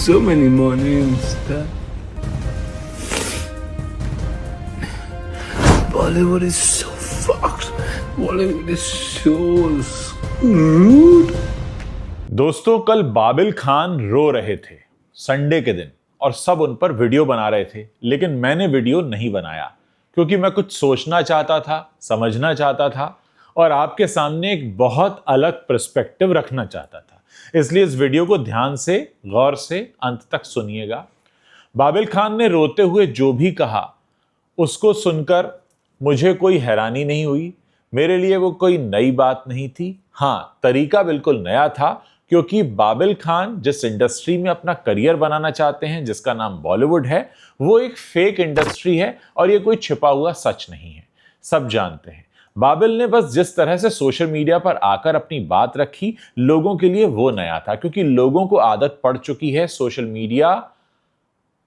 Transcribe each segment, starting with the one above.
so many mornings that Bollywood is so fucked. Bollywood is so screwed. दोस्तों, कल बाबिल खान रो रहे थे संडे के दिन और सब उन पर वीडियो बना रहे थे, लेकिन मैंने वीडियो नहीं बनाया क्योंकि मैं कुछ सोचना चाहता था, समझना चाहता था और आपके सामने एक बहुत अलग पर्सपेक्टिव रखना चाहता था। इसलिए इस वीडियो को ध्यान से, गौर से अंत तक सुनिएगा। बाबिल खान ने रोते हुए जो भी कहा उसको सुनकर मुझे कोई हैरानी नहीं हुई। मेरे लिए वो कोई नई बात नहीं थी। हाँ, तरीका बिल्कुल नया था क्योंकि बाबिल खान जिस इंडस्ट्री में अपना करियर बनाना चाहते हैं, जिसका नाम बॉलीवुड है, वो एक फेक इंडस्ट्री है और ये कोई छिपा हुआ सच नहीं है। सब जानते हैं। बाबिल ने बस जिस तरह से सोशल मीडिया पर आकर अपनी बात रखी, लोगों के लिए वो नया था क्योंकि लोगों को आदत पड़ चुकी है सोशल मीडिया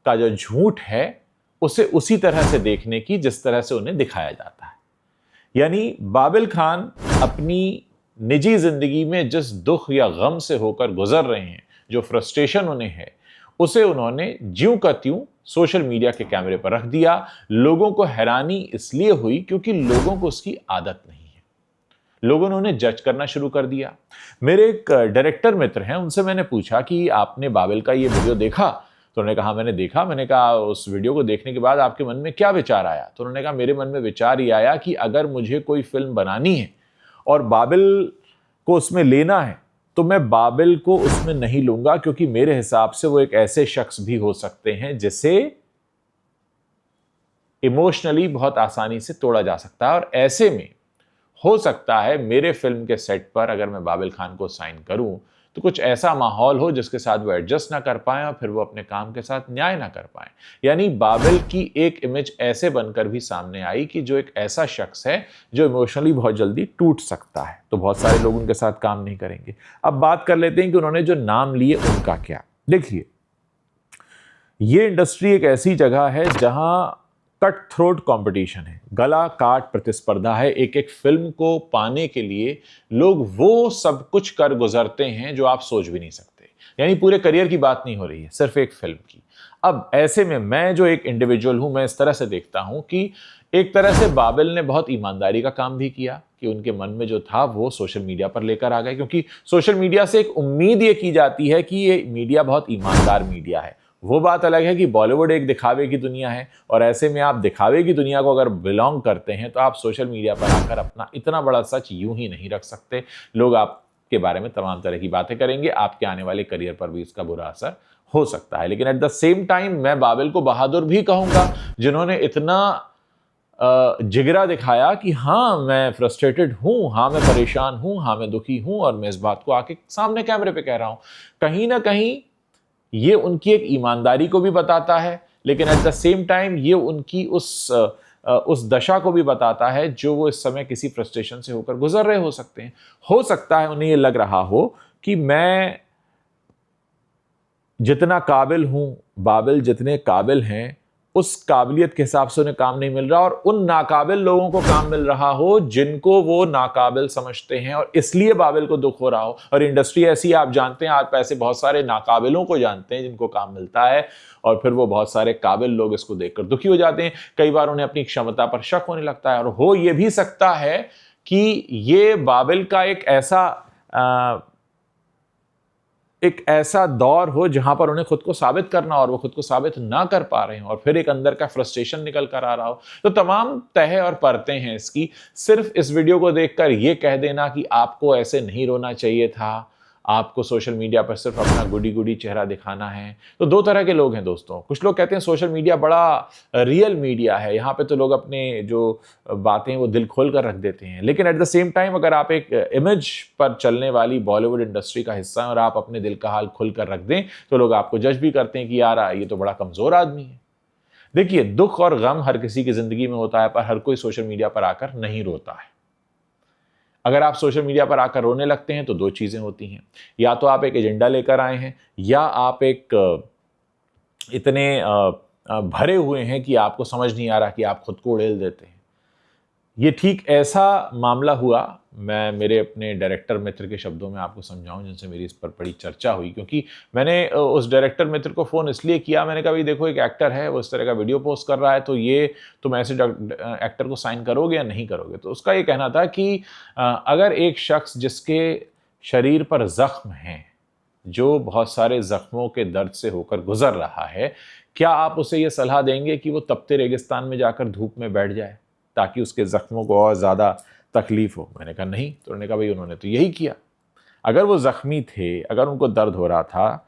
का जो झूठ है उसे उसी तरह से देखने की जिस तरह से उन्हें दिखाया जाता है। यानी बाबिल खान अपनी निजी जिंदगी में जिस दुख या गम से होकर गुजर रहे हैं, जो फ्रस्ट्रेशन उन्हें है, उसे उन्होंने ज्यों का त्यों सोशल मीडिया के कैमरे पर रख दिया। लोगों को हैरानी इसलिए हुई क्योंकि लोगों को उसकी आदत नहीं है। लोगों ने उन्हें जज करना शुरू कर दिया। मेरे एक डायरेक्टर मित्र हैं, उनसे मैंने पूछा कि आपने बाबिल का ये वीडियो देखा? तो उन्होंने कहा मैंने देखा। मैंने कहा उस वीडियो को देखने के बाद आपके मन में क्या विचार आया? तो उन्होंने कहा मेरे मन में विचार ये आया कि अगर मुझे कोई फिल्म बनानी है और बाबिल को उसमें लेना है तो मैं बाबिल को उसमें नहीं लूंगा क्योंकि मेरे हिसाब से वो एक ऐसे शख्स भी हो सकते हैं जिसे इमोशनली बहुत आसानी से तोड़ा जा सकता है और ऐसे में हो सकता है मेरे फिल्म के सेट पर अगर मैं बाबिल खान को साइन करूं तो कुछ ऐसा माहौल हो जिसके साथ वो एडजस्ट ना कर पाए और फिर वो अपने काम के साथ न्याय ना कर पाए। यानी बाबिल की एक इमेज ऐसे बनकर भी सामने आई कि जो एक ऐसा शख्स है जो इमोशनली बहुत जल्दी टूट सकता है, तो बहुत सारे लोग उनके साथ काम नहीं करेंगे। अब बात कर लेते हैं कि उन्होंने जो नाम लिए उनका क्या। देखिए, ये इंडस्ट्री एक ऐसी जगह है जहां कट थ्रोट कंपटीशन है, गला काट प्रतिस्पर्धा है। एक एक फिल्म को पाने के लिए लोग वो सब कुछ कर गुजरते हैं जो आप सोच भी नहीं सकते। यानी पूरे करियर की बात नहीं हो रही है, सिर्फ एक फिल्म की। अब ऐसे में मैं जो एक इंडिविजुअल हूं, मैं इस तरह से देखता हूं कि एक तरह से बाबिल ने बहुत ईमानदारी का काम भी किया कि उनके मन में जो था वो सोशल मीडिया पर लेकर आ गए, क्योंकि सोशल मीडिया से एक उम्मीद ये की जाती है कि ये मीडिया बहुत ईमानदार मीडिया है। वो बात अलग है कि बॉलीवुड एक दिखावे की दुनिया है और ऐसे में आप दिखावे की दुनिया को अगर बिलोंग करते हैं तो आप सोशल मीडिया पर आकर अपना इतना बड़ा सच यूं ही नहीं रख सकते। लोग आपके बारे में तमाम तरह की बातें करेंगे, आपके आने वाले करियर पर भी इसका बुरा असर हो सकता है। लेकिन एट द सेम टाइम मैं बाबिल को बहादुर भी कहूंगा जिन्होंने इतना जिगरा दिखाया कि हाँ मैं फ्रस्ट्रेटेड हूं, हाँ मैं परेशान हूं, हाँ मैं दुखी हूं और मैं इस बात को आके सामने कैमरे पे कह रहा हूं। कहीं ना कहीं ये उनकी एक ईमानदारी को भी बताता है, लेकिन एट द सेम टाइम ये उनकी उस दशा को भी बताता है जो वो इस समय किसी फ्रस्ट्रेशन से होकर गुजर रहे हो सकते हैं। हो सकता है उन्हें ये लग रहा हो कि मैं जितना काबिल हूं, बाबिल जितने काबिल हैं, उस काबिलियत के हिसाब से उन्हें काम नहीं मिल रहा और उन नाकाबिल लोगों को काम मिल रहा हो जिनको वो नाकाबिल समझते हैं और इसलिए बाबिल को दुख हो रहा हो। और इंडस्ट्री ऐसी, आप जानते हैं, आप ऐसे बहुत सारे नाकाबिलों को जानते हैं जिनको काम मिलता है और फिर वो बहुत सारे काबिल लोग इसको देखकर दुखी हो जाते हैं। कई बार उन्हें अपनी क्षमता पर शक होने लगता है और हो ये भी सकता है कि ये बाबिल का एक ऐसा दौर हो जहां पर उन्हें खुद को साबित करना और वो खुद को साबित ना कर पा रहे हैं और फिर एक अंदर का फ्रस्ट्रेशन निकल कर आ रहा हो। तो तमाम तह और परतें हैं इसकी। सिर्फ इस वीडियो को देखकर ये कह देना कि आपको ऐसे नहीं रोना चाहिए था, आपको सोशल मीडिया पर सिर्फ अपना गुडी गुडी चेहरा दिखाना है। तो दो तरह के लोग हैं दोस्तों। कुछ लोग कहते हैं सोशल मीडिया बड़ा रियल मीडिया है, यहाँ पे तो लोग अपने जो बातें हैं वो दिल खोल कर रख देते हैं। लेकिन एट द सेम टाइम अगर आप एक इमेज पर चलने वाली बॉलीवुड इंडस्ट्री का हिस्सा हैं और आप अपने दिल का हाल खुल कर रख दें तो लोग आपको जज भी करते हैं कि यार ये तो बड़ा कमज़ोर आदमी है। देखिए, दुख और गम हर किसी की ज़िंदगी में होता है, पर हर कोई सोशल मीडिया पर आकर नहीं रोता है। अगर आप सोशल मीडिया पर आकर रोने लगते हैं तो दो चीज़ें होती हैं, या तो आप एक एजेंडा लेकर आए हैं या आप एक इतने भरे हुए हैं कि आपको समझ नहीं आ रहा कि आप खुद को उड़ेल देते हैं। ये ठीक ऐसा मामला हुआ, मैं मेरे अपने डायरेक्टर मित्र के शब्दों में आपको समझाऊं जिनसे मेरी इस पर बड़ी चर्चा हुई, क्योंकि मैंने उस डायरेक्टर मित्र को फ़ोन इसलिए किया, मैंने कहा भाई देखो एक एक्टर है, वो इस तरह का वीडियो पोस्ट कर रहा है, तो ये तुम ऐसे एक्टर को साइन करोगे या नहीं करोगे। तो उसका ये कहना था कि अगर एक शख्स जिसके शरीर पर ज़ख्म हैं, जो बहुत सारे ज़ख्मों के दर्द से होकर गुजर रहा है, क्या आप उसे ये सलाह देंगे कि वो तपते रेगिस्तान में जाकर धूप में बैठ जाए ताकि उसके ज़ख्मों को और ज़्यादा तकलीफ़ हो? मैंने कहा नहीं। तो उन्होंने कहा भाई उन्होंने तो यही किया। अगर वो ज़ख्मी थे, अगर उनको दर्द हो रहा था,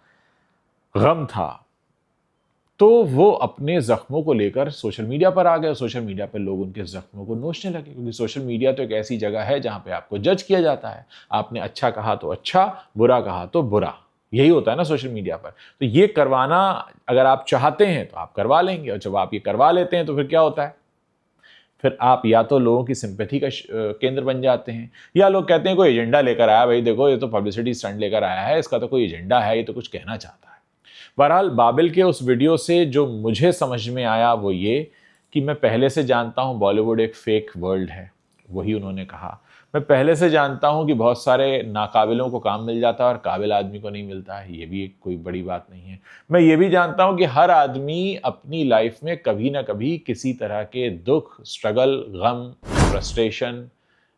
गम था, तो वो अपने ज़ख्मों को लेकर सोशल मीडिया पर आ गए। सोशल मीडिया पर लोग उनके ज़ख्मों को नोचने लगे, क्योंकि सोशल मीडिया तो एक ऐसी जगह है जहाँ पे आपको जज किया जाता है। आपने अच्छा कहा तो अच्छा, बुरा कहा तो बुरा, यही होता है ना सोशल मीडिया पर। तो ये करवाना अगर आप चाहते हैं तो आप करवा लेंगे, और जब आप ये करवा लेते हैं तो फिर क्या होता है? फिर आप या तो लोगों की सिंपैथी का केंद्र बन जाते हैं, या लोग कहते हैं कोई एजेंडा लेकर आया, भाई देखो ये तो पब्लिसिटी स्टंट लेकर आया है, इसका तो कोई एजेंडा है, ये तो कुछ कहना चाहता है। बहरहाल बाबिल के उस वीडियो से जो मुझे समझ में आया वो ये कि मैं पहले से जानता हूँ बॉलीवुड एक फेक वर्ल्ड है, वही उन्होंने कहा। मैं पहले से जानता हूँ कि बहुत सारे नाकाबिलों को काम मिल जाता है और काबिल आदमी को नहीं मिलता है, ये भी एक कोई बड़ी बात नहीं है। मैं ये भी जानता हूँ कि हर आदमी अपनी लाइफ में कभी ना कभी किसी तरह के दुख, स्ट्रगल, गम, फ्रस्ट्रेशन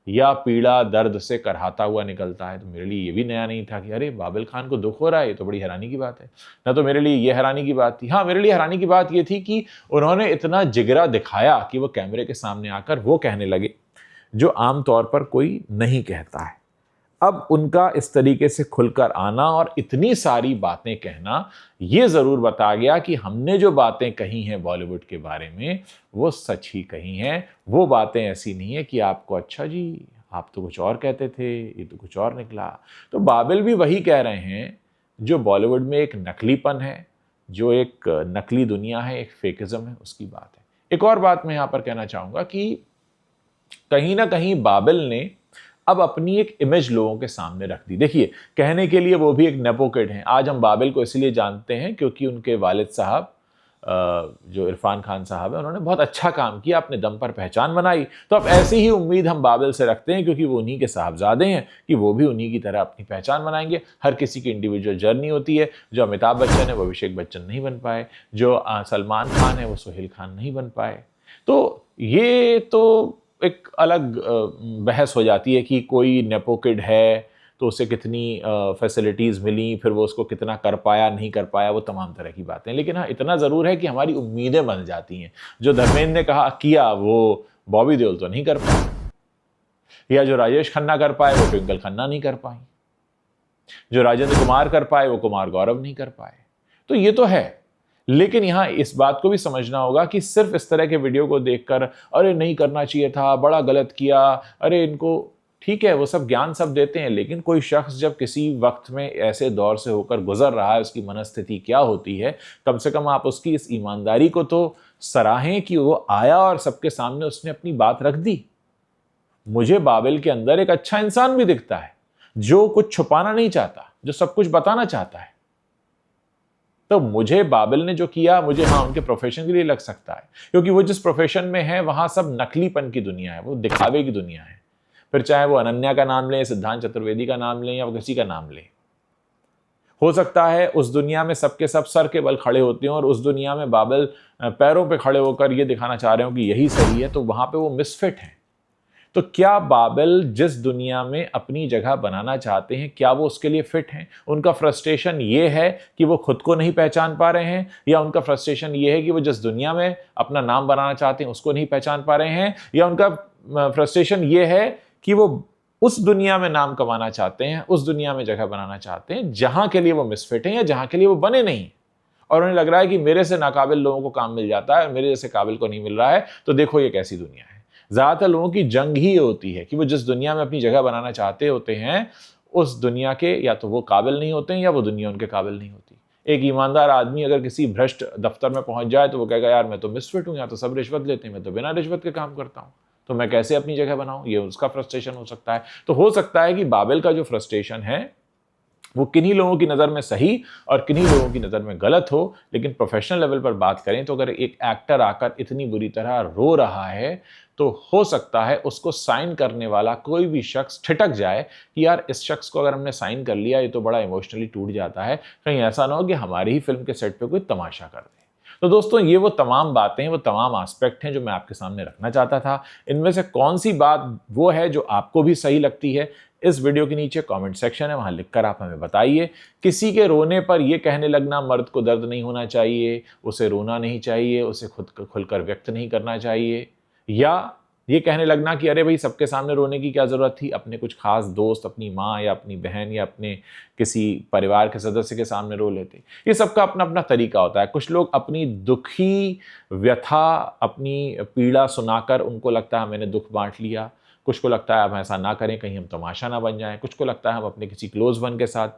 या पीड़ा, दर्द से करहाता हुआ निकलता है। तो मेरे लिए ये भी नया नहीं था कि अरे बाबिल खान को दुख हो रहा है, ये तो बड़ी हैरानी की बात है। ना तो मेरे लिए ये हैरानी की बात थी। हाँ, मेरे लिए हैरानी की बात ये थी कि उन्होंने इतना जिगरा दिखाया कि वो कैमरे के सामने आकर वो कहने लगे जो आम तौर पर कोई नहीं कहता है। अब उनका इस तरीके से खुलकर आना और इतनी सारी बातें कहना ये ज़रूर बता गया कि हमने जो बातें कही हैं बॉलीवुड के बारे में वो सच ही कही हैं। वो बातें ऐसी नहीं है कि आपको अच्छा जी आप तो कुछ और कहते थे, ये तो कुछ और निकला। तो बाबिल भी वही कह रहे हैं जो बॉलीवुड में एक नकलीपन है, जो एक नकली दुनिया है, एक फेकिज्म है, उसकी बात है। एक और बात मैं यहाँ पर कहना चाहूँगा कि कहीं ना कहीं बाबिल ने अब अपनी एक इमेज लोगों के सामने रख दी। देखिए, कहने के लिए वो भी एक नेपो किड हैं। आज हम बाबिल को इसलिए जानते हैं क्योंकि उनके वालिद साहब जो इरफान खान साहब है, उन्होंने बहुत अच्छा काम किया, अपने दम पर पहचान बनाई। तो अब ऐसी ही उम्मीद हम बाबिल से रखते हैं, क्योंकि वो उन्हीं के साहबजादे हैं, कि वो भी उन्हीं की तरह अपनी पहचान बनाएंगे। हर किसी की इंडिविजुअल जर्नी होती है। जो अमिताभ बच्चन है वो अभिषेक बच्चन नहीं बन पाए, जो सलमान खान है वो सोहेल खान नहीं बन पाए। तो ये तो एक अलग बहस हो जाती है कि कोई नेपो किड है तो उसे कितनी फैसिलिटीज़ मिली, फिर वो उसको कितना कर पाया नहीं कर पाया, वो तमाम तरह की बातें। लेकिन हाँ, इतना ज़रूर है कि हमारी उम्मीदें बन जाती हैं। जो धर्मेंद्र ने कहा किया वो बॉबी देओल तो नहीं कर पाए, या जो राजेश खन्ना कर पाए वो ट्विंकल खन्ना नहीं कर पाई, जो राजेंद्र कुमार कर पाए वो कुमार गौरव नहीं कर पाए। तो ये तो है। लेकिन यहाँ इस बात को भी समझना होगा कि सिर्फ इस तरह के वीडियो को देखकर अरे नहीं करना चाहिए था, बड़ा गलत किया, अरे इनको, ठीक है वो सब ज्ञान सब देते हैं, लेकिन कोई शख्स जब किसी वक्त में ऐसे दौर से होकर गुजर रहा है, उसकी मनस्थिति क्या होती है, कम से कम आप उसकी इस ईमानदारी को तो सराहें कि वो आया और सबके सामने उसने अपनी बात रख दी। मुझे बाबिल के अंदर एक अच्छा इंसान भी दिखता है, जो कुछ छुपाना नहीं चाहता, जो सब कुछ बताना चाहता है। तो मुझे बाबिल ने जो किया, मुझे हाँ उनके प्रोफेशन के लिए लग सकता है, क्योंकि वो जिस प्रोफेशन में है वहां सब नकलीपन की दुनिया है, वो दिखावे की दुनिया है। फिर चाहे वो अनन्या का नाम लें, सिद्धांत चतुर्वेदी का नाम लें, या वो किसी का नाम लें, हो सकता है उस दुनिया में सबके सब सर के बल खड़े होते हैं और उस दुनिया में बाबिल पैरों पे खड़े होकर ये दिखाना चाह रहे हो कि यही सही है, तो वहां पे वो मिसफिट हैं। तो क्या बाबिल जिस दुनिया में अपनी जगह बनाना चाहते हैं, क्या वो उसके लिए फिट हैं? उनका फ्रस्ट्रेशन ये है कि वो खुद को नहीं पहचान पा रहे हैं, या उनका फ्रस्ट्रेशन ये है कि वो जिस दुनिया में अपना नाम बनाना चाहते हैं उसको नहीं पहचान पा रहे हैं, या उनका फ्रस्ट्रेशन ये है कि वो उस दुनिया में नाम कमाना चाहते हैं, उस दुनिया में जगह बनाना चाहते हैं जहां के लिए वो मिसफिट हैं या जहां के लिए वो बने नहीं, और उन्हें लग रहा है कि मेरे से नाकाबिल लोगों को काम मिल जाता है और मेरे जैसे काबिल को नहीं मिल रहा है, तो देखो ये कैसी दुनिया है। ज़्यादातर लोगों की जंग ही होती है कि वो जिस दुनिया में अपनी जगह बनाना चाहते होते हैं, उस दुनिया के या तो वो काबिल नहीं होते हैं या वो दुनिया उनके काबिल नहीं होती। एक ईमानदार आदमी अगर किसी भ्रष्ट दफ्तर में पहुंच जाए तो वो कहेगा यार मैं तो मिसफिट हूँ, यहाँ तो सब रिश्वत लेते हैं, मैं तो बिना रिश्वत के काम करता हूँ, तो मैं कैसे अपनी जगह बनाऊँ, ये उसका फ्रस्ट्रेशन हो सकता है। तो हो सकता है कि बाबिल का जो फ्रस्ट्रेशन है वो किन्हीं लोगों की नज़र में सही और किन्हीं लोगों की नज़र में गलत हो, लेकिन प्रोफेशनल लेवल पर बात करें तो अगर एक एक्टर आकर इतनी बुरी तरह रो रहा है तो हो सकता है उसको साइन करने वाला कोई भी शख्स ठिठक जाए कि यार इस शख्स को अगर हमने साइन कर लिया ये तो बड़ा इमोशनली टूट जाता है, कहीं ऐसा ना हो कि हमारी ही फिल्म के सेट पे कोई तमाशा कर दे। तो दोस्तों ये वो तमाम बातें, वो तमाम एस्पेक्ट हैं जो मैं आपके सामने रखना चाहता था। इनमें से कौन सी बात वो है जो आपको भी सही लगती है, इस वीडियो के नीचे कमेंट सेक्शन है, वहां लिखकर आप हमें बताइए। किसी के रोने पर यह कहने लगना मर्द को दर्द नहीं होना चाहिए, उसे रोना नहीं चाहिए, उसे खुद खुलकर व्यक्त नहीं करना चाहिए, या ये कहने लगना कि अरे भाई सबके सामने रोने की क्या ज़रूरत थी, अपने कुछ खास दोस्त, अपनी माँ या अपनी बहन या अपने किसी परिवार के सदस्य के सामने रो लेते। ये सबका अपना अपना तरीका होता है। कुछ लोग अपनी दुखी व्यथा, अपनी पीड़ा सुनाकर उनको लगता है मैंने दुख बांट लिया, कुछ को लगता है हम ऐसा ना करें कहीं हम तमाशा ना बन जाएं, कुछ को लगता है हम अपने किसी क्लोज वन के साथ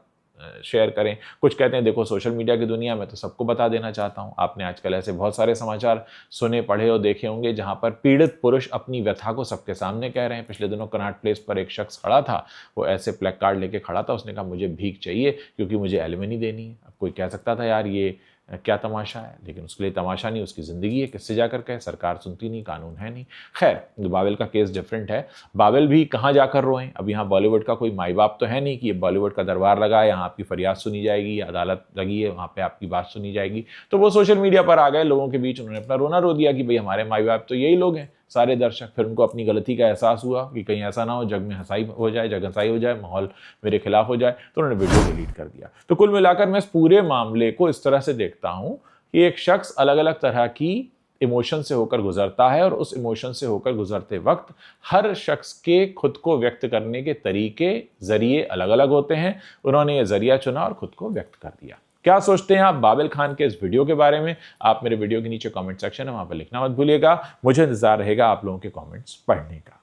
शेयर करें, कुछ कहते हैं देखो सोशल मीडिया की दुनिया में तो सबको बता देना चाहता हूं। आपने आजकल ऐसे बहुत सारे समाचार सुने, पढ़े और देखे होंगे जहां पर पीड़ित पुरुष अपनी व्यथा को सबके सामने कह रहे हैं। पिछले दिनों कनॉट प्लेस पर एक शख्स खड़ा था, वो ऐसे प्लेक कार्ड लेके खड़ा था, उसने कहा मुझे भीख चाहिए क्योंकि मुझे एलिमनी देनी है। अब कोई कह सकता था यार ये क्या तमाशा है, लेकिन उसके लिए तमाशा नहीं, उसकी ज़िंदगी है, किससे जाकर कहे, सरकार सुनती नहीं, कानून है नहीं। खैर बाबिल का केस डिफरेंट है, बाबिल भी कहाँ जाकर रोएं। अब यहाँ बॉलीवुड का कोई माई बाप तो है नहीं कि ये बॉलीवुड का दरबार लगा है, यहाँ आपकी फरियाद सुनी जाएगी, अदालत लगी है वहाँ पे आपकी बात सुनी जाएगी। तो वो सोशल मीडिया पर आ गए, लोगों के बीच उन्होंने अपना रोना रो दिया कि भाई हमारे माई बाप तो यही लोग हैं, सारे दर्शक। फिर उनको अपनी गलती का एहसास हुआ कि कहीं ऐसा ना हो जग में हंसाई हो जाए, जग हंसाई हो जाए, माहौल मेरे खिलाफ हो जाए, तो उन्होंने वीडियो डिलीट कर दिया। तो कुल मिलाकर मैं इस पूरे मामले को इस तरह से देखता हूँ कि एक शख्स अलग अलग तरह की इमोशन से होकर गुजरता है और उस इमोशन से होकर गुजरते वक्त हर शख्स के खुद को व्यक्त करने के तरीके, जरिए अलग अलग होते हैं। उन्होंने ये जरिया चुना और खुद को व्यक्त कर दिया। क्या सोचते हैं आप बाबिल खान के इस वीडियो के बारे में? आप मेरे वीडियो के नीचे कमेंट सेक्शन है, वहां पर लिखना मत भूलिएगा। मुझे इंतजार रहेगा आप लोगों के कमेंट्स पढ़ने का।